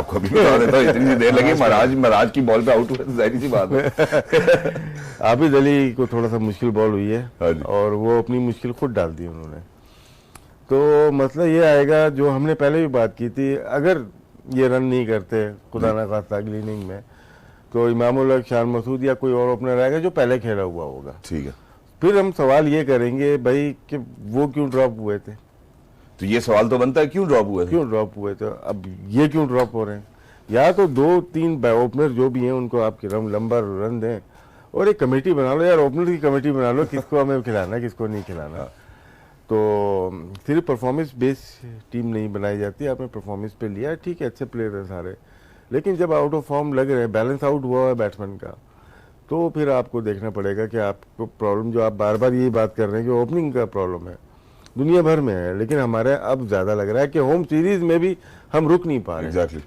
आपको भी बता देता हूँ, इतनी देर लगी, महाराज की बॉल पे आउट हुए तो जाहिर सी बात है। आबिद अली को थोड़ा सा मुश्किल बॉल हुई है हाँ जी। और वो अपनी मुश्किल खुद डाल दी उन्होंने। तो मतलब ये आएगा जो हमने पहले भी बात की थी, अगर ये रन नहीं करते खुदा ना खास्ता अगली इनिंग में, तो इमामुल हक, शान मसूद या कोई और ओपनर आएगा जो पहले खेला हुआ होगा। ठीक है, फिर हम सवाल ये करेंगे भाई कि वो क्यों ड्रॉप हुए थे। तो ये सवाल तो बनता है क्यों ड्रॉप हुए थे? क्यों ड्रॉप हुए थे, अब ये क्यों ड्रॉप हो रहे हैं। या तो 2-3 ओपनर जो भी हैं उनको आप लंबा रन दें और एक कमेटी बना लो यार, ओपनर की कमेटी बना लो, किसको हमें खिलाना किसको नहीं खिलाना। तो सिर्फ परफॉर्मेंस बेस टीम नहीं बनाई जाती, आपने परफॉर्मेंस पे लिया, ठीक है अच्छे प्लेयर हैं सारे, लेकिन जब आउट ऑफ फॉर्म लग रहे हैं, बैलेंस आउट हुआ है बैट्समैन का, तो फिर आपको देखना पड़ेगा कि आपको प्रॉब्लम जो आप बार बार यही बात कर रहे हैं कि ओपनिंग का प्रॉब्लम है, दुनिया भर में है, लेकिन हमारे अब ज्यादा लग रहा है कि होम सीरीज में भी हम रुक नहीं पा रहे। एग्जैक्टली।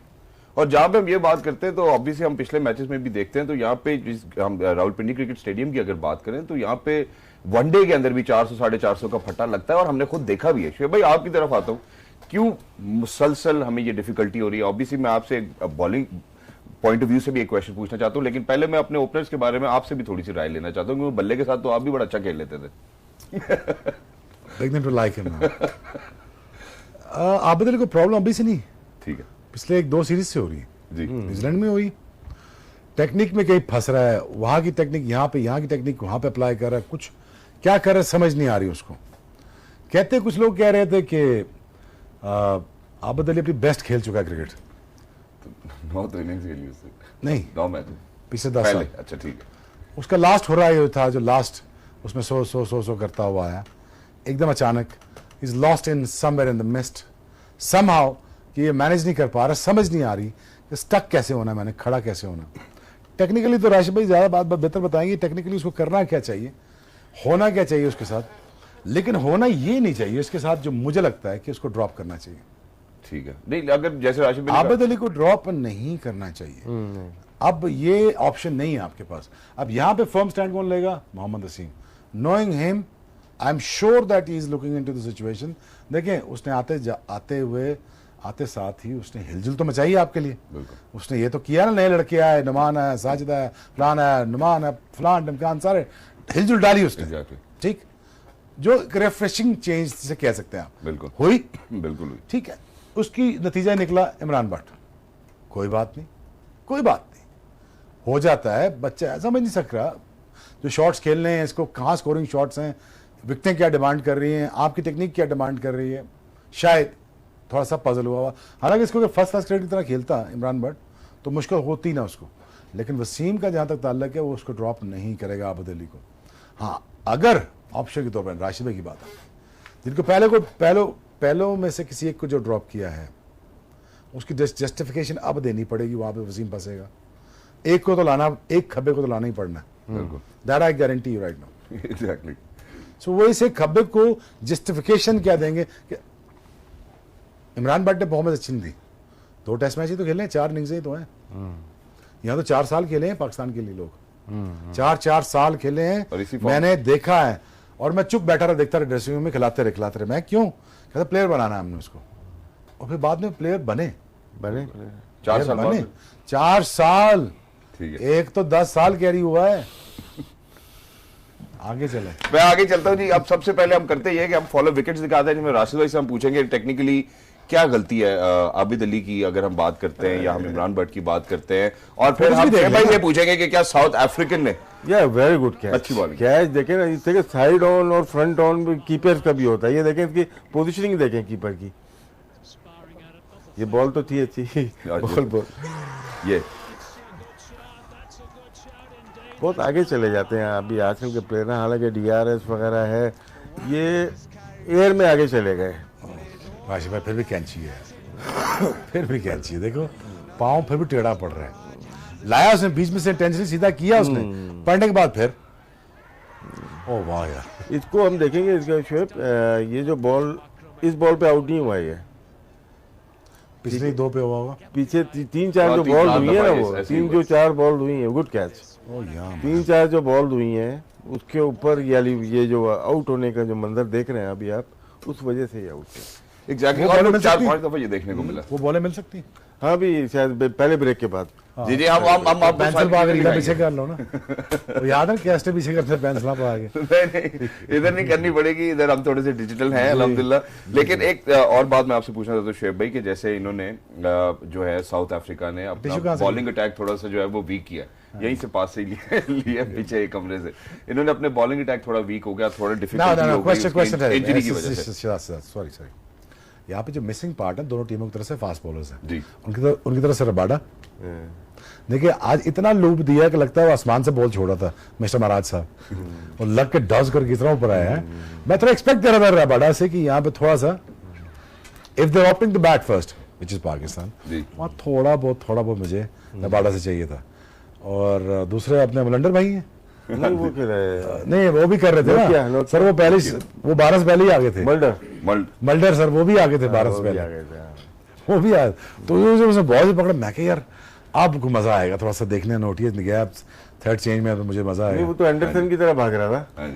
और जहां पे हम ये बात करते हैं तो ऑब्वियसली हम पिछले मैचेस में भी देखते हैं, तो यहाँ पे हम रावलपिंडी क्रिकेट स्टेडियम की अगर बात करें तो यहाँ पे वनडे के अंदर भी 400-450 का फट्टा लगता है और हमने खुद देखा भी है। शुएब भाई आपकी तरफ आता हूँ, क्यों मुसलसल हमें ये डिफिकल्टी हो रही है? ऑब्वियसली मैं आपसे बॉलिंग पॉइंट ऑफ व्यू से भी एक क्वेश्चन पूछना चाहता हूँ, लेकिन पहले मैं अपने ओपनर्स के बारे में आपसे भी थोड़ी सी राय लेना चाहता हूँ, क्योंकि बल्ले के साथ तो आप भी बड़ा अच्छा खेल लेते थे। Beginning to like him now. Abid Ali को प्रॉब्लम अभी से नहीं, ठीक है, पिछले 1-2 सीरीज से हो रही है जी। न्यूजीलैंड में हुई, टेक्निक में कहीं फंस रहा है, वहां की टेक्निक यहाँ पे, यहाँ की टेक्निक वहां पे अप्लाई कर रहा है, कुछ क्या कर रहा है समझ नहीं आ रही उसको। कहते कुछ लोग कह रहे थे कि आबिद अली अपनी बेस्ट खेल चुका है क्रिकेट। 9 इनिंग्स खेली उससे, नहीं 9 मैच पिछले 10 साल। अच्छा ठीक है, उसका लास्ट हो रहा है था जो लास्ट उसमें 100 करता हुआ आया, एकदम अचानक is lost in somewhere in the mist somehow, कि ये मैनेज नहीं कर पा रहा, समझ नहीं आ रही कि स्टक कैसे होना, मैंने खड़ा कैसे होना। टेक्निकली तो राशिद भाई ज्यादा बात बेहतर बताएंगे, टेक्निकली उसको करना क्या चाहिए, होना क्या चाहिए उसके साथ, लेकिन होना ये नहीं चाहिए उसके साथ जो मुझे लगता है कि उसको ड्रॉप करना चाहिए। ठीक है, नहीं अगर जैसे राशिद भाई आबिद अली को ड्रॉप नहीं करना चाहिए। अब ये ऑप्शन नहीं है आपके पास। अब यहां पे फर्म स्टैंड कौन लेगा? Mohammad Wasim. Knowing him I am sure that he is looking into the situation. देखें उसने आते साथ ही उसने हिलजुल तो मचाई है आपके लिए। उसने ये तो किया ना, नए लड़के आए, नुमान है, साजिद है, फलान है, नुमान है, फलान ढमकान, सारे हिलजुल डाली उसने। ठीक, जो रिफ्रेशिंग चेंज से कह सकते हैं आप। बिल्कुल हुई, बिल्कुल हुई, ठीक है। उसकी नतीजा निकला इमरान भट्ट, कोई बात नहीं, कोई बात नहीं, हो जाता है, बच्चा समझ नहीं सक रहा। जो शॉट्स खेलने हैं, इसको कहाँ स्कोरिंग शॉट्स हैं, विकेटें क्या डिमांड कर रही हैं, आपकी टेक्निक क्या डिमांड कर रही है, शायद थोड़ा सा पजल हुआ। हालांकि इसको फर्स्ट क्लास क्रिकेट की तरह खेलता इमरान भट्ट तो मुश्किल होती ना उसको, लेकिन वसीम का जहाँ तक ताल्लुक है वो उसको ड्रॉप नहीं करेगा आबिद अली को। हाँ, अगर ऑप्शन के तौर पर राशिद भाई की बात है, जिनको पहलों में से किसी एक को जो ड्रॉप किया है उसकी जस्टिफिकेशन अब देनी पड़ेगी, वहां पे वसीम फंसेगा। एक को तो लाना, एक खब्बे को तो लाना ही पड़ना है, that I guarantee you right now. Exactly. So वो इसे खब्बे को जस्टिफिकेशन क्या देंगे कि इमरान भट्ट ने परफॉर्मेंस अच्छी नहीं दी, 2 टेस्ट मैच ही तो खेले हैं, 4 इनिंग्स ही तो हैं। यहाँ तो 4 साल खेले हैं पाकिस्तान के लिए लोग, 4 साल खेले हैं। मैंने देखा है और मैं चुप बैठा रहा, देखता रहा, ड्रेसिंग रूम में खिलाते रहे। मैं क्यों कहता, प्लेयर बनाना है हमने उसको, और फिर बाद में प्लेयर बने 4 साल, एक तो 10 साल कैरी हुआ है। आगे चले, मैं आगे चलता हूँ जी। अब सबसे पहले हम करते हैं कि हम फॉलो विकेट्स दिखाते हैं, जिसमें राशिद भाई से हम पूछेंगे टेक्निकली क्या गलती है आबिद अली की अगर हम बात करते हैं, या हम इमरान भट्ट की बात करते हैं, और फिर हम भाई ये पूछेंगे कि क्या साउथ अफ्रीकन ने वेरी गुड कैच, अच्छी बॉलिंग कैच देखें ना, इससे साइड ऑन और फ्रंट ऑन कीपर का भी होता है, ये देखें इसकी पोजीशनिंग देखें कीपर की, ये बॉल तो थी अच्छी बॉल ये बहुत आगे चले जाते हैं अभी आजकल के प्लेयर, हालांकि DRS वगैरह है, ये एयर में आगे चले गए। राशिद भाई फिर भी कैंची है, फिर भी कैंची है, देखो पाँव फिर भी टेढ़ा पड़ रहा है। लाया उसने बीच में से इंटेंशनली सीधा किया उसने, पढ़ने के बाद फिर ओ वाह यार। इसको हम देखेंगे, इसका शेप, ये जो बॉल, इस बॉल पे आउट नहीं हुआ है, पिछले 2 पे हुआ होगा, पीछे 3-4 जो बॉल हुई है ना, वो 3-4 बॉल हुई है, गुड कैच। 3-4 जो बॉल हुई हैं उसके ऊपर ये जो आउट होने का जो मंजर देख रहे हैं अभी आप, उस वजह से ही आउट है। एग्जैक्टली। और 4-5 दफा ये देखने को मिला, वो बॉलें मिल सकती, हाँ भी शायद पहले ब्रेक के बाद। जी जी, हम आपको पेंसिल पा के पीछे कर लो ना। वो याद है कैसे पीछे करते पेंसिल पा के। नहीं, इधर नहीं करनी पड़ेगी, इधर हम थोड़े से डिजिटल हैं अल्हम्दुलिल्लाह। लेकिन एक और बात मैं आपसे पूछना चाहता हूँ शुएब भाई, कि जैसे इन्होंने जो है साउथ अफ्रीका ने अपना बॉलिंग अटैक थोड़ा सा जो है वो वीक किया, यहीं से पास से लिया पीछे एक कमरे से, इन्होंने अपने बॉलिंग अटैक थोड़ा वीक हो गया, थोड़ा डिफिकल्टी हो गई इंजरी की वजह से। सॉरी, यहाँ पे जो मिसिंग पार्ट है दोनों टीमों की तरफ से फास्ट बॉलर्स हैं जी, उनकी तरफ से रबाडा। देखिए आज इतना लूप दिया कि लगता है वो आसमान से बॉल छोड़ा था मिस्टर महाराज साहब, और लग के डॉज करके कितना ऊपर आया है। मैं थोड़ा एक्सपेक्ट कर रहा था रबाडा से कि यहाँ पे थोड़ा सा if they opting to bat first which is Pakistan, वहाँ थोड़ा बहुत मुझे रबाडा से चाहिए था। और दूसरे अपने मलंडर भाई हैं, नहीं वो खेल रहे नहीं वो भी कर रहे थे ना सर, वो 12 से पहले ही आगे थे। मल्डर सर वो भी आगे थे 12 से पहले, वो भी आए। तो उसने बॉल पकड़ा, मैं कहा यार आपको मजा आएगा थोड़ा सा देखने, नोटिस गया थर्ड चेंज में तो मुझे मजा आएगा। वो तो एंडरसन की तरह भाग रहा था।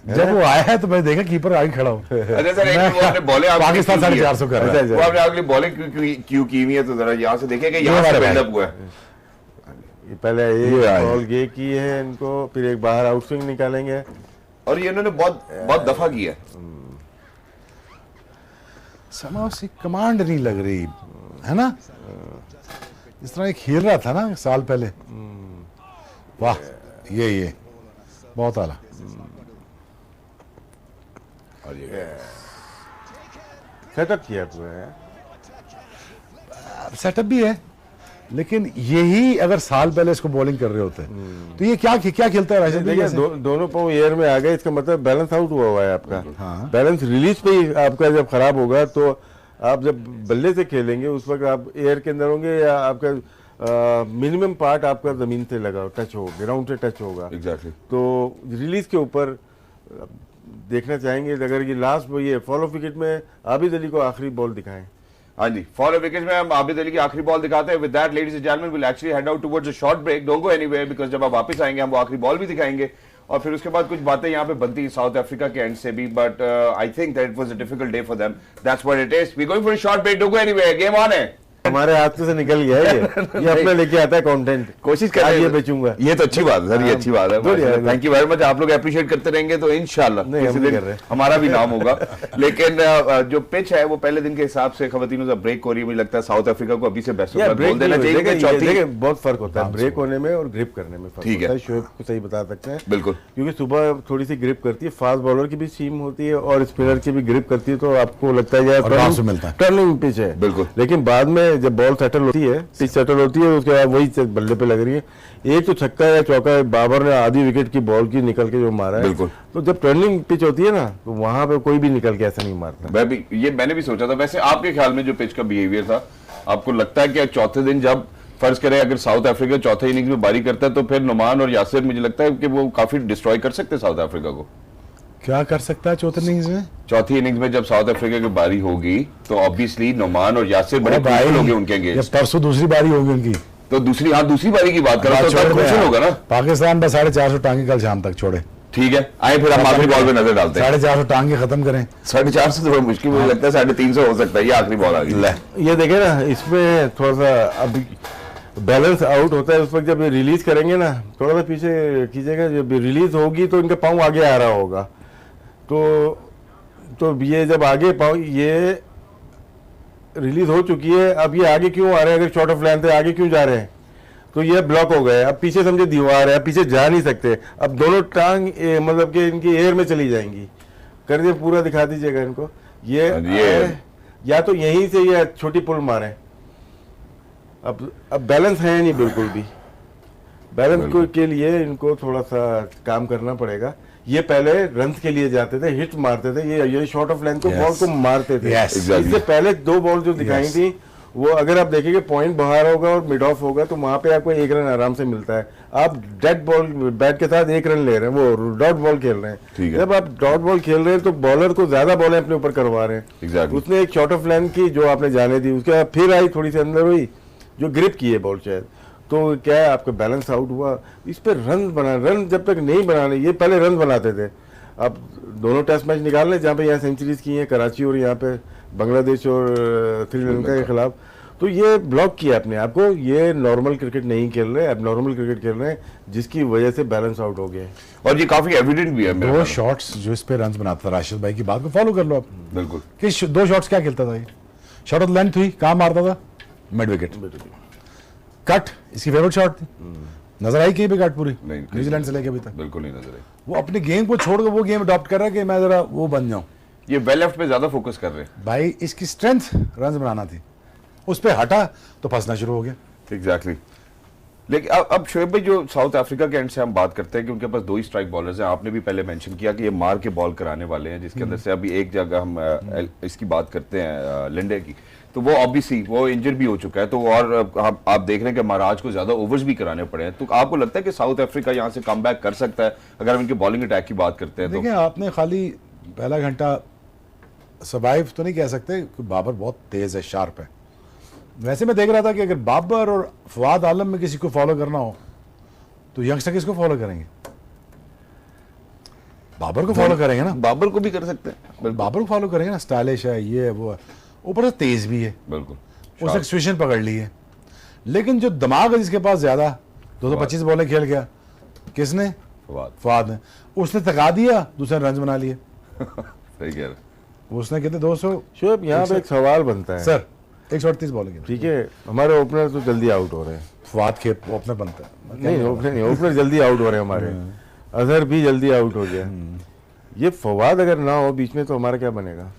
जब वो आया है तो मैं देखा कीपर आगे खड़ा हूँ। अच्छा सर, एक वो आपने बॉलिंग पाकिस्तान 450 कर रहा है, वो आपने अगली बॉलिंग क्यों की हुई है, तो जरा यहाँ से देखिए कि यहाँ से बिल्डअप हुआ है। पहले ये बॉल ये की है इनको, फिर एक बाहर आउट स्विंग निकालेंगे, और ये इन्होंने बहुत दफा किया है। समाव से कमांड नहीं लग रही है ना, इस तरह खेल रहा था ना साल पहले। वाह ये बहुत आला। और ये सेटअप किया पूरा, सेटअप भी है, लेकिन यही अगर साल पहले इसको बॉलिंग कर रहे होते तो ये क्या खेलता है राशिद? देखिए दोनों पाँव एयर में आ गए, इसका मतलब बैलेंस आउट हुआ है आपका। हाँ। बैलेंस रिलीज पे ही आपका जब खराब होगा तो आप जब बल्ले से खेलेंगे उस वक्त आप एयर के अंदर होंगे, या आपका मिनिमम पार्ट आपका जमीन से लगा टच हो, ग्राउंड से टच होगा। एग्जैक्टली। तो रिलीज के ऊपर देखना चाहेंगे, अगर ये लास्ट ये फॉलो विकेट में आबिद अली को आखिरी बॉल दिखाएं। हाँ जी, फॉलो विकेट में हम आबिद अली की आखिरी बॉल दिखाते हैं। With that ladies and gentleman will actually head out towards a short break, don't go anywhere, because जब आप वापस आएंगे हम वो आखिरी बॉल भी दिखाएंगे, और फिर उसके बाद कुछ बातें यहाँ पे बनती साउथ अफ्रीका के एंड से भी, but I think that it was a difficult day for them, that's what it is. We going for a short break, don't go anywhere, game on है। हमारे हाथ से निकल गया है ये अपना लेके आता है कंटेंट, कोशिश कर रहे हैं बेचूंगा। ये तो अच्छी बात है सर, ये अच्छी बात है, थैंक यू वेरी मच। आप लोग अप्रिशिएट करते रहेंगे तो इंशाल्लाह किसी दिन हमारा भी नाम होगा। लेकिन जो पिच है वो पहले दिन के हिसाब से खवातीनों का ब्रेक हो रही है, मुझे लगता है साउथ अफ्रीका को अभी से बेस्ट बोल देना चाहिए। बहुत फर्क होता है ब्रेक होने में और ग्रिप करने में, ठीक है, शोएब को सही बता सकते हैं बिल्कुल, क्योंकि सुबह थोड़ी सी ग्रिप करती है, फास्ट बॉलर की भी सीम होती है और स्पिनर की भी ग्रिप करती है, तो आपको लगता है टर्निंग पिच है बिल्कुल। लेकिन बाद में जब बॉल सेटल है, पिच सेटल होती है, उसके बाद वही बल्ले पे लग रही है। एक तो छक्का या चौका बाबर ने आधी विकेट की बॉल की निकल के जो मारा है बिल्कुल, तो जब टर्निंग पिच होती है ना तो वहां पे कोई भी निकल के ऐसा नहीं मारता। मैंने भी सोचा था। वैसे आपके ख्याल में जो पिच का बिहेवियर था, आपको लगता है कि चौथे दिन जब फर्ज करें अगर साउथ अफ्रीका चौथे इनिंग्स में बारी करता है तो फिर नुमान और यासिर मुझे लगता है कि वो काफी डिस्ट्रॉय कर सकते साउथ अफ्रीका को? क्या कर सकता है चौथे इनिंग्स में? चौथी इनिंग्स में जब साउथ अफ्रीका की बारी होगी तो ऑब्वियसली नुमान और यासिर बड़े क्रूशियल होंगे उनके अगेंस्ट। परसों दूसरी बारी होगी उनकी, तो दूसरी बारी की बात करो तो क्रूशियल होगा ना। पाकिस्तान बस 450 टांगे कल शाम तक छोड़े, ठीक है, आए फिर हम आखिरी बॉल पे नजर डालते हैं। 450 टांगे खत्म करें। 450 थोड़ा मुश्किल मुझे लगता है, 350 हो सकता है। ये आखिरी बॉल आ गई, ये देखे ना, इसमें थोड़ा सा अब बैलेंस आउट होता है उस वक्त जब रिलीज करेंगे ना, थोड़ा सा पीछे कीजिएगा, जब रिलीज होगी तो इनका पाँव आगे आ रहा होगा, तो ये जब आगे पाँव ये रिलीज हो चुकी है, अब ये आगे क्यों आ रहे हैं? अगर शॉर्ट ऑफ लाइन थे आगे क्यों जा रहे हैं? तो ये ब्लॉक हो गए, अब पीछे समझे दीवार है, अब पीछे जा नहीं सकते, अब दोनों टांग मतलब कि इनकी एयर में चली जाएंगी। कर दिए, पूरा दिखा दीजिएगा इनको, ये या तो यहीं से ये छोटी पुल मारे, अब बैलेंस है नहीं बिल्कुल भी। बैलेंस के लिए इनको थोड़ा सा काम करना पड़ेगा। ये पहले रन्स के लिए जाते थे, हिट मारते थे, ये शॉर्ट ऑफ लाइन को बॉल को मारते थे। इससे पहले 2 बॉल जो दिखाई थी वो अगर आप देखेंगे पॉइंट बाहर होगा और मिड ऑफ होगा तो वहां पे आपको 1 रन आराम से मिलता है। आप डेड बॉल बैट के साथ 1 रन ले रहे हैं, वो डॉट बॉल खेल रहे हैं। जब आप डॉट बॉल खेल रहे हैं तो बॉलर को ज्यादा बॉलें अपने ऊपर करवा रहे हैं। उसने एक शॉर्ट ऑफ लाइन की जो आपने जाने दी, उसके बाद फिर आई थोड़ी सी अंदर हुई जो ग्रिप की है बॉल शायद, तो क्या है आपका बैलेंस आउट हुआ। इस पर रन जब तक नहीं बनाने, ये पहले रन बनाते थे। अब दोनों टेस्ट मैच निकाल लें जहाँ पे यहाँ सेंचुरीज की हैं, कराची और यहाँ पे बांग्लादेश और श्रीलंका के खिलाफ, तो ये ब्लॉक किया अपने आप को, ये नॉर्मल क्रिकेट नहीं खेल रहे, अब नॉर्मल क्रिकेट खेल रहे हैं, जिसकी वजह से बैलेंस आउट हो गए। और ये काफी एविडेंट भी है मेरे दो ख्याल शॉट्स जो इस पे रन बनाता था, राशिद भाई की बात को फॉलो कर लो आप। में। बिल्कुल कि दो शॉट्स क्या खेलता था ये? शॉट ऑफ लेंथ हुई, कहाँ मारता था? Mid wicket. कट इसकी फेवरेट शॉट थी, नजर आई कहीं भी कट पूरी नहीं, न्यूजीलैंड से लेके अभी तक। बिल्कुल नहीं नजर आई। वो अपनी गेम को छोड़ के वो गेम अडॉप्ट कर रहा है कि मैं जरा वो बन जाऊं। ये वेल लेफ्ट पे ज्यादा फोकस कर रहे हैं। भाई इसकी स्ट्रेंथ रन बनाना थी, उस पे हटा तो फंसना शुरू हो गया। एग्जैक्टली लेकिन अब शोएब भाई, जो साउथ अफ्रीका के एंड से हम बात करते हैं कि उनके पास 2 ही स्ट्राइक बॉलर्स हैं। आपने भी पहले मेंशन किया कि ये मार के बॉल कराने वाले हैं, जिसके अंदर से अभी एक जगह हम इसकी बात करते हैं लिंडे की, तो वो ऑब्वियसली वो इंजर भी हो चुका है। तो और आप देख रहे हैं कि महाराज को ज्यादा ओवर्स भी कराने पड़े हैं। तो आपको लगता है कि साउथ अफ्रीका यहाँ से कम बैक कर सकता है अगर हम इनके बॉलिंग अटैक की बात करते हैं? तो देखिए, आपने खाली पहला घंटा सर्वाइव तो नहीं कह सकते, बाबर बहुत तेज है, शार्प है। वैसे मैं देख रहा था कि अगर बाबर और फवाद आलम में किसी को फॉलो करना हो तो यंगस्टर किसको फॉलो करेंगे? बाबर को फॉलो करेंगे ना, बाबर को भी कर सकते हैं। बाबर को फॉलो करेंगे ना, स्टाइलिश है, ये है वो है, ऊपर से तेज भी है, बिल्कुल उसने सिचुएशन पकड़ ली है। लेकिन जो दिमाग है जिसके पास ज्यादा, 225 बॉलें खेल गया, किसने? फवाद ने। उसने थका दिया, दूसरे रन बना लिए। सही कह रहे हैं। उसने कितने 200। शोएब, यहाँ पे एक सवाल बनता है सर 138 बॉलिंग, ठीक है, हमारे ओपनर तो जल्दी आउट हो रहे हैं। फवाद के ओपनर बनता है नहीं, ओपनर जल्दी आउट हो रहे हैं हमारे, अजहर भी जल्दी आउट हो गया। ये फवाद अगर ना हो बीच में तो हमारा क्या बनेगा?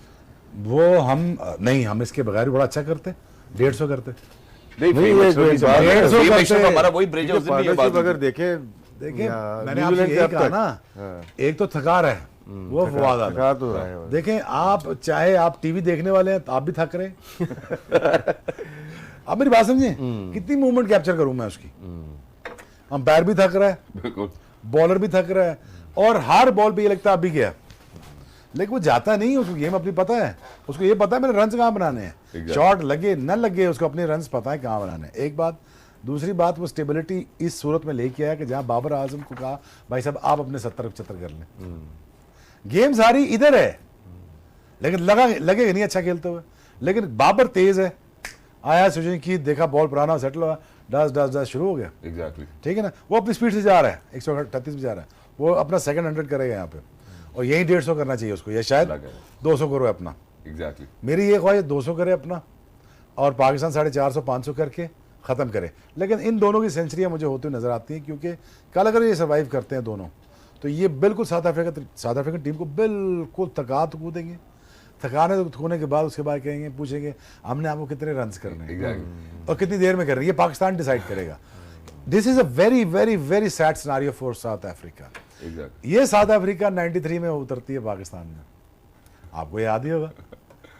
वो हम इसके बगैर भी बड़ा अच्छा करते, 150 करते। नहीं, नहीं, famous ये होगी, बात- famous famous famous करते- तो हमारा वही ब्रिज है, उस दिन भी ये बात अगर हुई। देखिए या मैंने आपसे न्यूजीलैंड से यही अब कहा तक- ना, हाँ। एक तो थका रहा है वो फवाद आलम। थका तो रहा है वो। देखें, आप चाहे आप टीवी देखने वाले हैं तो आप भी थक रहे हैं। आप मेरी बात समझे, कितनी मूवमेंट कैप्चर करूं मैं उसकी? अंपायर भी थक रहा है, बिल्कुल बॉलर भी थक रहा है, और हर बॉल पे ये लगता है अब भी गया, लेकिन वो जाता नहीं, उसको गेम अपनी पता है, उसको ये पता है मैंने रन्स कहाँ बनाने हैं। Exactly. शॉट लगे न लगे, उसको अपने रन्स पता है कहाँ बनाने हैं। एक बात। दूसरी बात, वो स्टेबिलिटी इस सूरत में लेके आया कि जहां बाबर आजम को कहा भाई साहब आप अपने 70-75 कर लें, गेम सारी इधर है, लेकिन लगेगा नहीं अच्छा खेलते हुए। लेकिन बाबर तेज है, आया सोचने की, देखा बॉल पुराना सेटल हुआ, डस शुरू हो गया। एग्जैक्टली ठीक है ना, वो अपनी स्पीड से जा रहा है, 138 पे जा रहा है, वो अपना सेकंड 100 करेगा यहाँ पे, और यही 150 करना चाहिए उसको, या शायद 200 करो अपना। एग्जैक्टली मेरी ये ख्वाहिश 200 करे अपना, और पाकिस्तान 450-500 करके ख़त्म करे। लेकिन इन दोनों की सेंचुरियाँ मुझे होती हुई नजर आती हैं, क्योंकि कल अगर ये सर्वाइव करते हैं दोनों, तो ये बिल्कुल साउथ अफ्रीकन टीम को बिल्कुल थका कूदेंगे। थकाने के बाद उसके बाद कहेंगे, पूछेंगे हमने आपको कितने रन करने हैं एग्जैक्टली और कितनी देर में करने हैं, ये पाकिस्तान डिसाइड करेगा। This is a very very very sad scenario for south Africa. Exactly ये साउथ अफ्रीका 93 में उतरती है पाकिस्तान में, आपको याद ही होगा,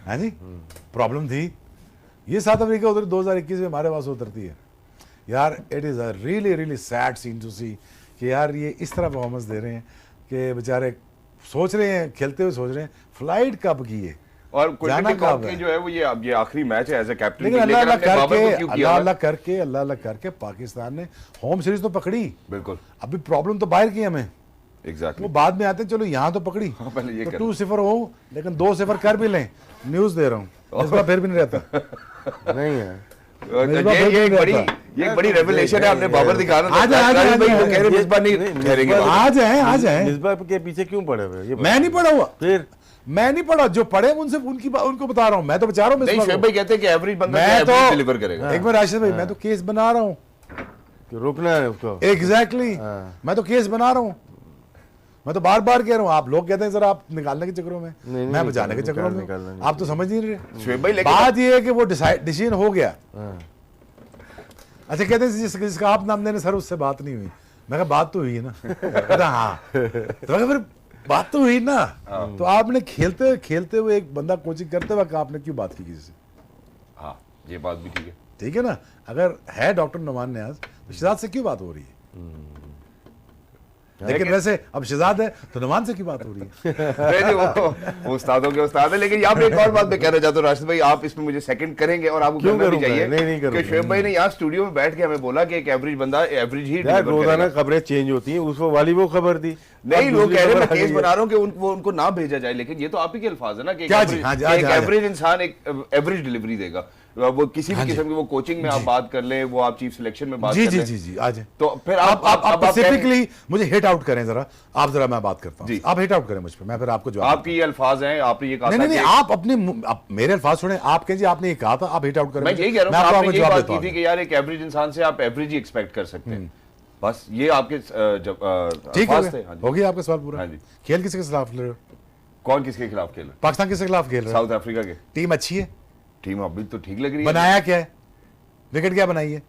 है जी? प्रॉब्लम थी, ये साउथ अफ्रीका उधर 2021 में हमारे पास उतरती है। यार it is a really really sad scene to see कि यार ये इस तरह परफॉर्मेंस दे रहे हैं कि बेचारे सोच रहे हैं, खेलते हुए सोच रहे हैं फ्लाइट कब की है, और जाना कुलदीप कब के है। जो है वो ये आखिरी मैच है एज ए कैप्टन, लेकिन अल्लाह अल्लाह हमने बाबर को क्यों किया? अल्लाह करके पाकिस्तान ने होम सीरीज तो पकड़ी, बिल्कुल अभी प्रॉब्लम तो बाहर की हमें, एग्जैक्टली वो बाद में आते हैं, चलो यहाँ तो पकड़ी, पहले ये तो कर 2-0 हो, लेकिन 2-0 कर भी लें, न्यूज दे रहा हूँ इस बार फिर भी नहीं रहता। नहीं है। ये एक बड़ी रेवलेशन है, हमने बाबर दिखाना आ जाए, आ जाए, भाई, आ वो जाए। कह रहे मिसबा नहीं ठहरेंगे। आ जाए। मिसबा के पीछे क्यों पड़े हुए? ये मैं नहीं पढ़ा हुआ, फिर मैं नहीं पढ़ा, जो पढ़े उनसे उनको बता रहा हूँ, मैं तो बचा रहा हूँ नहीं, मिसबा शोएब को। भाई कहते हैं कि एवरेज बंदा मैं तो डिलीवर करेगा। एक बार राशिद भाई, मैं तो केस बना रहा हूँ, रुकना है उसको। एग्जैक्टली मैं तो केस बना रहा हूँ, मैं तो बार बार कह रहा हूँ। आप लोग कहते हैं सर आप निकालने के चक्करों में, नहीं, मैं बचाने के चक्करों में, निकालना नहीं आप तो समझ नहीं रहे। शोएब भाई लेकिन बात ये है कि वो डिसीजन हो गया। हाँ। अच्छा, कहते हैं जिसका आप नाम देने सर उससे बात नहीं हुई, मैं कहा बात तो हुई है ना। कहता हाँ, तो मैं कहा फिर बात तो हुई ना, तो आपने खेलते हुए एक बंदा कोचिंग करते वक्त आपने क्यों बात की किसी से? हाँ, ये बात भी ठीक है। ठीक है ना, अगर है डॉक्टर नुमान न्याज तो शहजाद से क्यों बात हो रही है? लेकिन वैसे अब शहजाद है तो नुमान से क्यों बात हो रही है? नहीं, वो उस्तादों के उस्ताद है। लेकिन यहाँ पे एक और बात मैं कहना चाहता हूँ राशिद भाई, आप इसमें मुझे सेकंड करेंगे और आपको क्यों करना भी करूंगा? चाहिए नहीं करूंगा। कि शोएब भाई ने यहाँ स्टूडियो में बैठ के हमें बोला कि एक एवरेज बंदा एवरेज ही यार deliver रोजाना करेगा। खबरें चेंज होती हैं, उसको वाली वो खबर थी, नहीं, अब लोग दूसरी कह रहे हैं खबर मैं आ केस गई बना है। रहा हूँ कि उनको ना भेजा जाए, लेकिन ये तो आप ही के अल्फाज है ना कि क्या जी? हाँ जी, हाँ जी, हाँ जी। एवरेज इंसान एक एवरेज डिलीवरी देगा। वो किसी भी किस्म की वो कोचिंग में आप बात कर लें, वो आप चीफ सिलेक्शन में बात जी कर जी लें, जी जी आज तो फिर आप आप स्पेसिफिकली मुझे हिट आउट करें जरा, आप जरा मैं बात करता हूँ, आप हिट आउट करें मुझ पे, मैं फिर आपको जवाब आपके ये अल्फाज हैं, आपने ये कहा नहीं था नहीं कि- आप अपने आप मेरे अल्फाज सुने, आप कहें जी आपने ये कहा था, आप हिट आउट करें मैं मुझे, यही कह रहा मैं हूँ, आपको आपने यही जवाब बात देता की थी हूँ। कि यार एक एवरेज इंसान से आप एवरेज ही एक्सपेक्ट कर सकते हैं, बस ये आपके ठीक है, अल्फाज थे। हाँ जी। हो गया आपका सवाल पूरा। हाँ जी। खेल किसके खिलाफ खेल रहे हो? कौन किसके खिलाफ खेल रहा है? पाकिस्तान किसके खिलाफ खेल रहे हो? साउथ अफ्रीका के। टीम अच्छी है, टीम अभी तो ठीक लग रही है। बनाया क्या है, विकेट क्या बनाई है?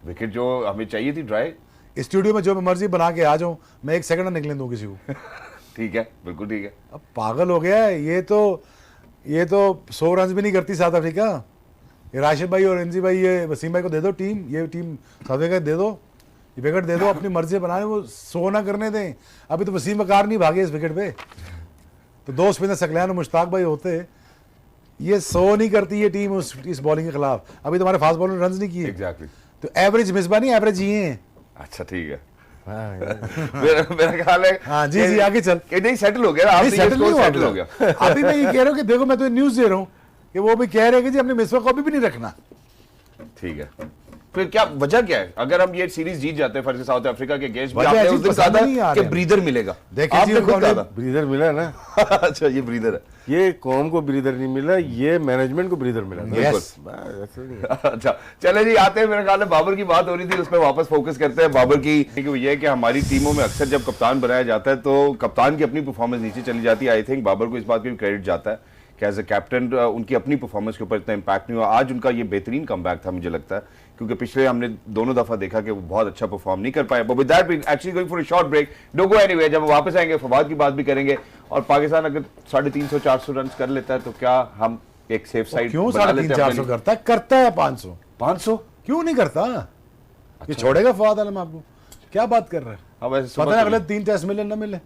विकेट जो हमें चाहिए थी ड्राई। स्टूडियो में जो मैं मर्जी बना के आ जाऊं, मैं एक सेकंड निकले दूं किसी को। ठीक है, बिल्कुल ठीक है। अब पागल हो गया है ये तो 100 रन भी नहीं करती साउथ अफ्रीका। ये राशिद भाई और एनजी भाई, ये वसीम भाई को दे दो टीम, ये टीम साउथ अफ्रीका दे दो, ये विकेट दे दो, अपनी मर्जी से बनाने, वो 100 ना करने दें। अभी तो वसीम वकार नहीं भागे इस विकेट पे, तो दो स्पिनर सकलैन और मुश्ताक भाई होते, ये 100 नहीं करती ये टीम इस बॉलिंग के खिलाफ। अभी तुम्हारे फास्ट बॉलर रन नहीं किए, एग्जैक्टली। तो एवरेज मिसबा नहीं, एवरेज ही है। अच्छा ठीक है। हाँ यार। मेरा ख्याल है हाँ जी जी आगे चल। कि नहीं सेटल हो गया, नहीं, settle नहीं हुआ सेटल हो गया। अभी मैं ये कह रहा हूँ कि देखो, मैं तो न्यूज दे रहा हूँ कि वो भी कह रहे हैं कि जी हमने मिसबा को अभी भी नहीं रखना। ठीक है, फिर क्या वजह क्या है? अगर हम ये सीरीज जीत जाते हैं फर्स्ट साउथ अफ्रीका के अगेंस्ट, वजह आपने ऐसी उस दिन पसंद कहा नहीं आ था कि रहे हैं। ब्रीदर मिलेगा, देखिए जी, आपने खुद उन्होंने- कहा ब्रीदर मिला ना, था। अच्छा ये ब्रीदर है। ये कौम को ब्रीदर नहीं मिला, ये मैनेजमेंट को ब्रीदर मिला। Yes. बस, ऐसे नहीं है। अच्छा चले जी, आते हैं, मेरे ख्याल में बाबर की बात हो रही थी, उस पर वापस फोकस करते हैं। बाबर की कि वो ये है कि हमारी टीमों में अक्सर जब कप्तान बनाया जाता है तो कप्तान की अपनी परफॉर्मेंस नीचे चली जाती है। आई थिंक बाबर को इस बात का भी क्रेडिट जाता है कि एज ए कैप्टन उनकी अपनी परफॉर्मेंस के ऊपर इतना इम्पैक्ट नहीं हुआ। आज उनका ये बेहतरीन कमबैक था मुझे लगता है, क्योंकि पिछले हमने दोनों दफा देखा कि वो बहुत अच्छा परफॉर्म नहीं कर पाए। But with that we actually going for a short break, don't go anywhere. जब वापस आएंगे फवाद की बात भी करेंगे, और पाकिस्तान अगर 350-400 रन कर लेता है तो क्या हम एक सेफ साइड क्यों बना लेते हैं 350-400 अपने लिए? करता है 500 500? क्यों नहीं करता? ये छोड़ेगा फवाद आलम आपको? क्या बात कर रहे हैं? हाँ वैसे पता सुबह है तो- अगले 3 टेस्ट मिले ना मिले।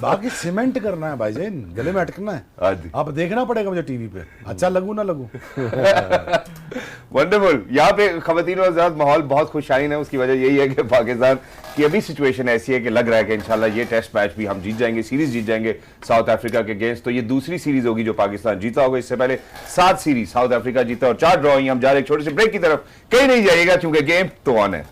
बाकी सीमेंट करना है भाईजान, गले में अटकना हाँ है। जी। अब देखना पड़ेगा मुझे टीवी पे, अच्छा लगू ना लगू। वंडरफुल। यहाँ पे खवातीन और हज़रात माहौल बहुत खुशहाइन है। उसकी वजह यही है कि पाकिस्तान की अभी सिचुएशन ऐसी है कि लग रहा है कि इंशाल्लाह ये टेस्ट मैच भी हम जीत जाएंगे, सीरीज जीत जाएंगे साउथ अफ्रीका के अगेंस्ट। तो ये दूसरी सीरीज होगी जो पाकिस्तान जीता होगा। इससे पहले 7 सीरीज साउथ अफ्रीका जीता और 4 ड्रॉ हुई। हम जा रहे हैं एक छोटे से ब्रेक की तरफ, कहीं नहीं जाइएगा क्योंकि गेम तो ऑन है।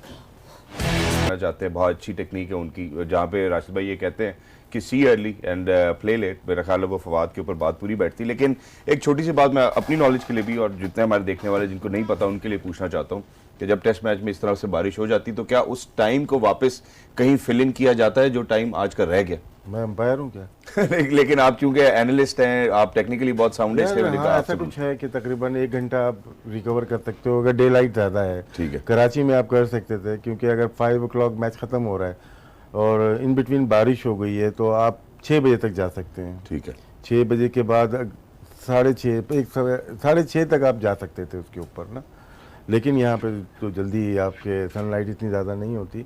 चाहते हैं, बहुत अच्छी टेक्निक है उनकी, जहाँ पे राशिद भाई ये कहते हैं कि सी अर्ली एंड प्ले लेट। मेरा ख्याल है वो फवाद के ऊपर बात पूरी बैठती। लेकिन एक छोटी सी बात मैं अपनी नॉलेज के लिए भी, और जितने हमारे देखने वाले जिनको नहीं पता उनके लिए पूछना चाहता हूँ कि जब टेस्ट मैच में इस तरह से बारिश हो जाती तो क्या उस टाइम को वापस कहीं फिल इन किया जाता है जो टाइम आज का रह गया? मैं अंपायर हूँ क्या? लेकिन आप चूंकि एनालिस्ट हैं, आप टेक्निकली बहुत साउंड है, इसलिए मैंने कहा हाँ, आपसे ऐसा कुछ है कि तकरीबन 1 घंटा आप रिकवर कर सकते हो अगर डे लाइट ज़्यादा है। ठीक है। कराची में आप कर सकते थे, क्योंकि अगर 5 o'clock मैच ख़त्म हो रहा है और इन बिटवीन बारिश हो गई है तो आप 6 बजे तक जा सकते हैं। ठीक है। 6 बजे के बाद 6:30 तक आप जा सकते थे उसके ऊपर ना। लेकिन यहाँ पे तो जल्दी आपके सनलाइट इतनी ज़्यादा नहीं होती,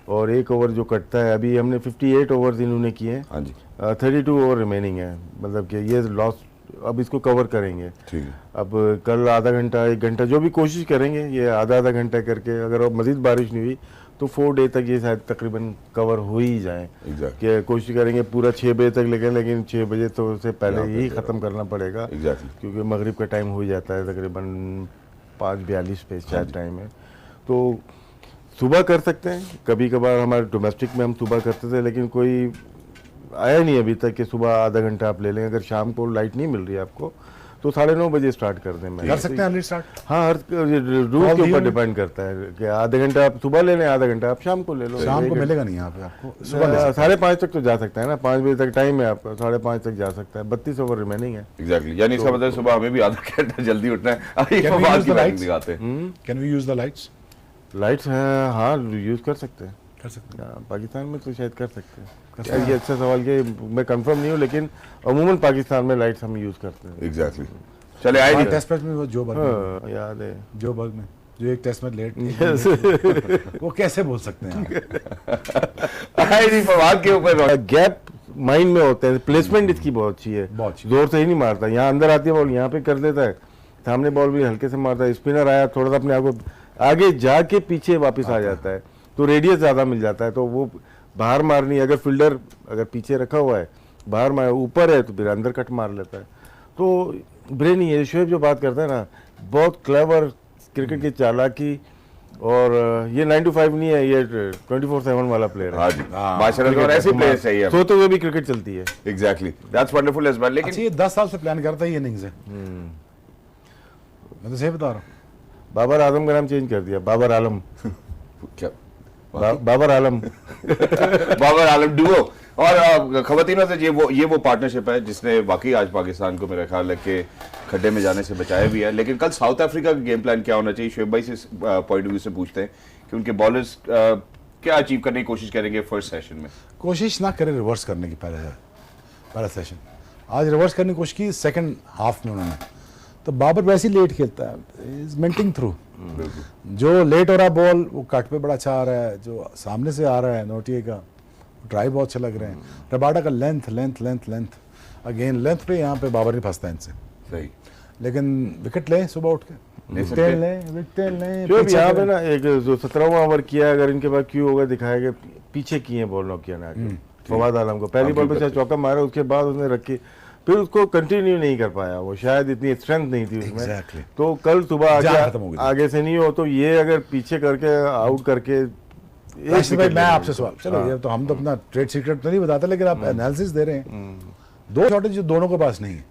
और 1 ओवर जो कटता है, अभी हमने 58 ओवर्स इन्होंने किए हैं। हाँ जी। 32 ओवर रिमेनिंग है, मतलब कि ये लॉस अब इसको कवर करेंगे। ठीक है। अब कल आधा घंटा 1 घंटा जो भी कोशिश करेंगे, ये आधा घंटा करके, अगर अब मज़ीद बारिश नहीं हुई तो 4 डे तक ये शायद तकरीबन कवर हो ही जाए। Exactly. कि कोशिश करेंगे पूरा 6 बजे तक, लेकिन 6 बजे तो उससे पहले ही ख़त्म करना पड़ेगा। Exactly. क्योंकि मगरिब का टाइम हो ही जाता है तकरीबन 5:42 पे शायद टाइम है। तो सुबह कर सकते हैं, कभी कभार हमारे डोमेस्टिक में हम सुबह करते थे, लेकिन कोई आया नहीं अभी तक कि सुबह आधा घंटा आप ले लें। अगर शाम को लाइट नहीं मिल रही आपको तो 9:30 बजे स्टार्ट कर दें। मैं कर सकते हैं अर्ली स्टार्ट। हाँ, हर रूल के ऊपर डिपेंड करता है कि आधे घंटा आप सुबह ले लें, आधा घंटा आप शाम को ले लो। शाम को मिलेगा नहीं यहाँ पे आपको, सुबह ले सकते 5:30 तक तो जा सकता है ना, 5 बजे तक टाइम है आपका, 5:30 तक जा सकता है। 32 ओवर रिमेनिंग है। एग्जैक्टली, यानी इसका मतलब सुबह हमें भी आधा घंटा जल्दी उठना है। आइए Can we फवाद use की the बैटिंग lights? दिखाते हैं। Can we use the lights? Lights हैं, हाँ यूज़ कर सकते हैं। कर सकते हाँ, पाकिस्तान में तो शायद कर सकते हैं। ये अच्छा सवाल के मैं कंफर्म नहीं हूँ, लेकिन अमूमन पाकिस्तान में लाइट्स हम यूज़ करते हैं। एग्जैक्टली। चले आए हैं। जी। टेस्ट मैच में वो जो बर्ग में, हाँ, याद है। जो बर्ग में जो एक टेस्ट मैच लेट वो कैसे बोल सकते हैं आप? आए जी फवाद के ऊपर। गैप माइंड में होते हैं, प्लेसमेंट इसकी बहुत अच्छी है, बहुत अच्छी। जोर से ही नहीं मारता। यहाँ अंदर आती है बॉल, यहाँ पे कर देता है, सामने बॉल भी हल्के से मारता है। स्पिनर आया थोड़ा सा अपने आप को आगे जाके पीछे वापस आ जाता है, तो रेडियस ज़्यादा मिल जाता है। तो वो बाहर मारनी, अगर फील्डर अगर पीछे रखा हुआ है, बाहर मार, ऊपर है तो फिर अंदर कट मार लेता है। तो ब्रेनी है शोएब जो बात करता है ना, बहुत क्लेवर क्रिकेट की चालाकी, और ये 9 to 5 नहीं है, ये 24/7 वाला प्लेयर है। हाँ जी, माशाल्लाह, और ऐसे प्लेयर चाहिए। सोते हुए भी क्रिकेट चलती है। Exactly, that's wonderful as well. लेकिन अच्छा, ये 10 साल से प्लान करता है ये इनिंग्स है, मैं तो सही बता रहा हूँ। बाबर आजम का नाम चेंज कर दिया, बाबर आलम। क्या बाबर आलम बाबर आलम डुओ। और खवातीनों से ये वो पार्टनरशिप है जिसने वाकई आज पाकिस्तान को मेरा ख्याल है कि खड्डे में जाने से बचाया भी है। लेकिन कल साउथ अफ्रीका का गेम प्लान क्या होना चाहिए, शोएब भाई से पॉइंट ऑफ व्यू से पूछते हैं कि उनके बॉलर्स क्या अचीव करने की कोशिश करेंगे फर्स्ट सेशन में। कोशिश ना करे रिवर्स करने की, पहला सेशन आज रिवर्स करने की कोशिश की सेकंड हाफ में उन्होंने, तो बाबर वैसे ही लेट खेलता है, इज मेंटिंग थ्रू। जो लेट हो रहा है बॉल वो कट पे बड़ा अच्छा आ रहा है, जो सामने से आ रहा है नोटिए का ड्राइव बहुत अच्छे लग रहे हैं। रबाडा का length length length length again length पे यहाँ पे बाबर नहीं फंसता इनसे सही। लेकिन विकेट लें सुबह उठ के, विकेट लें जो यहाँ पे ना एक जो 17वां ओवर किया, अगर इनके पास क्यों होगा दिखाएगा, पीछे किए बॉल नॉक किया ना फवाद आलम को, पहली बॉल पे चाहे चौका मारा, उसके बाद उसने रखी, फिर उसको कंटिन्यू नहीं कर पाया, वो शायद इतनी स्ट्रेंथ नहीं थी उसमें। Exactly. तो कल सुबह आगे, आगे से नहीं हो तो ये अगर पीछे करके आउट करके भाई मैं आपसे सवाल, चलो ये तो हम तो अपना ट्रेड सीक्रेट तो नहीं बताते, लेकिन आप एनालिसिस दे रहे हैं, दो शॉटेज जो दोनों के पास नहीं है,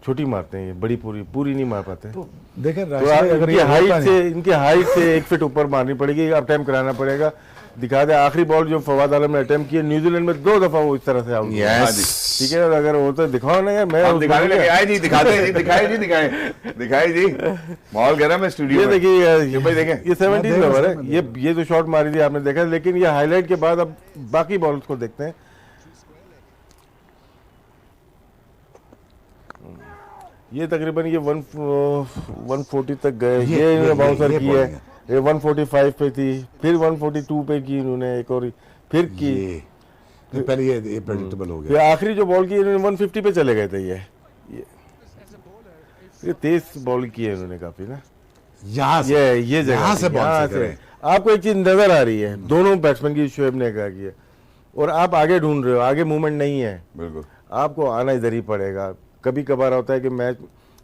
छोटी मारते हैं ये, बड़ी पूरी नहीं मार पाते। तो देखें तो अगर इनकी हाइट से 1 फीट ऊपर मारनी पड़ेगी, अटेम्प्ट कराना पड़ेगा। दिखा दे आखिरी बॉल जो फवाद आलम ने अटेम्प्ट किया न्यूजीलैंड में 2 दफा वो इस तरह से आउट। ठीक है, अगर वो तो दिखाओ ना यार, मैं दिखाने लगे आए जी, दिखाए जी माहौल गर्म है स्टूडियो ये में। देखिए भाई देखें, ये 17 ओवर है, ये जो शॉट मारी थी आपने देखा, लेकिन ये हाईलाइट के बाद अब बाकी बॉल्स को देखते हैं। ये तकरीबन ये 140 तक गए, ये इन्होंने बाउंसर की है, ये 145 पे थी, फिर 142 पे की इन्होंने एक और, फिर की पहले ये प्रेडिक्टेबल हो फिर गया। आखिरी जो बॉल की इन्होंने 150 पे चले गए थे। ये तेज बॉल की है इन्होंने काफी ना, यहाँ से ये जगह यहाँ से यहाँ से आपको एक चीज नजर आ रही है, दोनों बैट्समैन की शोएब ने कहा की है, और आप आगे ढूंढ रहे हो, आगे मूवमेंट नहीं है, बिल्कुल आपको आना इधर ही पड़ेगा। कभी कभार होता है कि मैच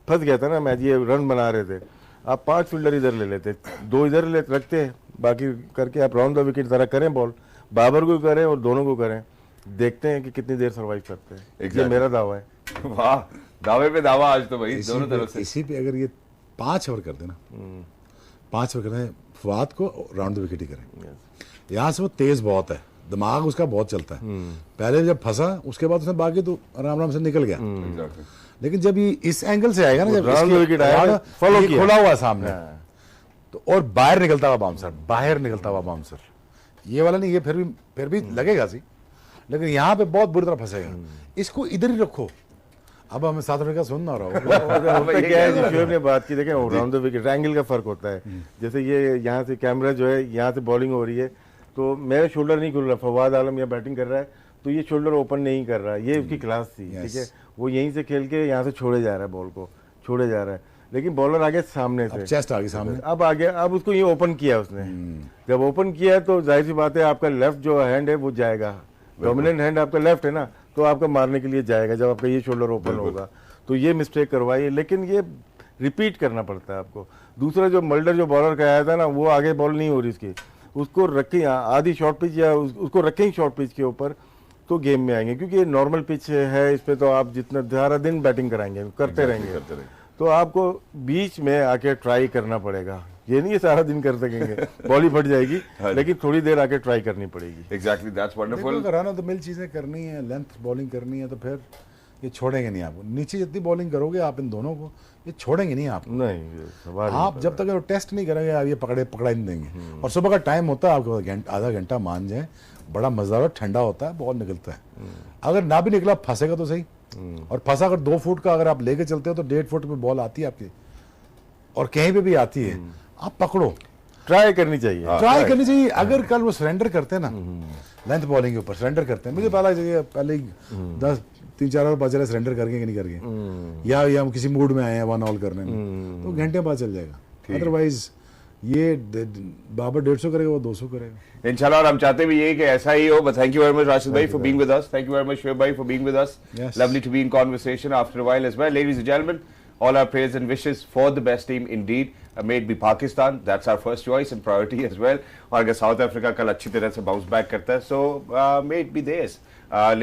फंस गया था ना, मैच ये रन बना रहे थे, आप 5 फील्डर इधर ले लेते, 2 इधर रखते, बाकी करके आप राउंड द विकेट तरह करें बॉल, बाबर को करें और दोनों को करें, देखते हैं कि कितनी देर सर्वाइव करते हैं। ये मेरा दावा है। वाह, दावे पे दावा आज तो भाई दोनों तरफ से। इसी पे अगर ये 5 ओवर करते ना, 5 ओवर करें, फवाद को राउंड द विकेट ही करें। यहाँ से वो तेज बहुत है, दिमाग उसका बहुत चलता है, पहले जब फंसा उसके बाद उसने बाकी तो आराम आराम से निकल गया। लेकिन जब ये इस एंगल से आएगा ना, जब खुला हुआ सामने, तो और बाहर निकलता हुआ बाउंसर, ये वाला नहीं, ये फिर भी लगेगा सी, लेकिन यहाँ पे बहुत बुरी तरह फंसेगा। इसको इधर ही रखो। अब हमें साउथ अफ्रीका सुनना रहा क्या है, शोएब ने बात की, देखें राउंड द विकेट एंगल का फर्क होता है। जैसे ये यहाँ से कैमरा जो है, यहाँ से बॉलिंग हो रही है, तो मेरा शोल्डर नहीं खुल रहा, फवाद आलम या बैटिंग कर रहा है, तो ये शोल्डर ओपन नहीं कर रहा, ये उसकी क्लास थी। ठीक है, वो यहीं से खेल के यहाँ से छोड़े जा रहा है, बॉल को छोड़े जा रहा है, लेकिन बॉलर आगे सामने से, चेस्ट आगे सामने, अब आगे, अब उसको ये ओपन किया उसने। जब ओपन किया तो जाहिर सी बात है आपका लेफ्ट जो हैंड है वो जाएगा, डोमिनेंट हैंड आपका लेफ्ट है ना, तो आपका मारने के लिए जाएगा जब आपका ये शोल्डर ओपन होगा। तो ये मिस्टेक करवाई, लेकिन ये रिपीट करना पड़ता है आपको। दूसरा जो मल्डर जो बॉलर का आया था ना, वो आगे बॉल नहीं हो रही उसकी, उसको रखें आधी शॉर्ट पिच या उसको रखें शॉर्ट पिच के ऊपर, तो गेम में आएंगे, क्योंकि ये नॉर्मल पिच है, इस पे तो आप जितना सारा दिन बैटिंग कराएंगे, करते रहेंगे, तो आपको बीच में आके ट्राई करना पड़ेगा। ये नहीं सारा दिन कर सकेंगे, बॉल ही फट जाएगी, लेकिन थोड़ी देर आके ट्राई करनी पड़ेगी। Exactly, that's wonderful. Run of the mill चीजें करनी है, लेंथ बॉलिंग करनी है, तो फिर ये छोड़ेंगे नहीं आपको। नीचे जितनी बॉलिंग करोगे आप इन दोनों को, ये छोड़ेंगे नहीं आपको। नहीं, आप जब तक टेस्ट नहीं करेंगे आप ये पकड़ा नहीं देंगे। और सुबह का टाइम होता है आपको, आधा घंटा मान जाए, बड़ा मजेदार ठंडा होता है, बॉल निकलता है। अगर ना भी निकला फंसेगा तो सही, और फंसा अगर 2 फुट का अगर आप लेके चलते हो तो 1.5 फुट में बॉल आती है आपकी, और कहीं पे भी आती है, आप पकड़ो, ट्राई करनी चाहिए, करनी चाहिए। अगर कल वो सरेंडर करते हैं ना, लेंथ बॉलिंग के ऊपर सरेंडर करते हैं, मुझे पता है पहले 3-4 ओवर बच रहे, सरेंडर करके कि नहीं करके, या हम किसी मूड में आए हैं 1 ऑल करने में, तो घंटे बाद चल जाएगा। अदरवाइज ये बाबर 150 करेगा, वो 200 करेगा। इंशाल्लाह, और हम चाहते भी यही कि ऐसा ही हो। But thank you very much Rashid भाई for being with us, thank you very much Shoaib भाई for being with us, Yes. lovely to be in conversation after a while as well. Ladies and gentlemen, all our prayers and wishes for the best team indeed. May it be Pakistan, that's our first choice and priority as well. और अगर south Africa कल अच्छी तरह से bounce back करता है, so may it be theirs.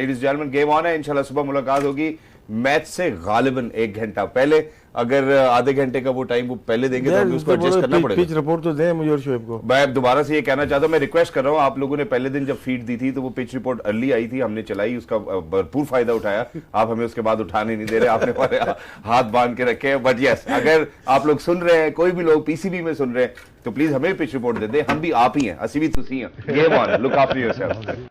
Ladies and gentlemen, game on है, इंशाल्लाह सुबह मुलाकात होगी मैच से गालिबन 1 घंटा पहले। अगर आधे घंटे का वो टाइम वो पहले देंगे तो हमें उसको एडजस्ट करना पड़ेगा। पिच रिपोर्ट तो दें मुझे और शोएब को। मैं दोबारा से ये कहना चाहता हूँ, मैं रिक्वेस्ट कर रहा हूँ, आप लोगों ने पहले दिन जब फीड दी थी तो वो पिच रिपोर्ट अर्ली आई थी, हमने चलाई, उसका भरपूर फायदा उठाया। आप हमें उसके बाद उठाने नहीं दे रहे, आपने हमारे हाथ बांध के रखे हैं। बट यस, अगर आप लोग सुन रहे हैं, कोई भी लोग पीसीबी में सुन रहे हैं, तो प्लीज हमें पिच रिपोर्ट दे दे, हम भी आप ही हैं, असी भी तुसी हैं। Game on, look after yourself.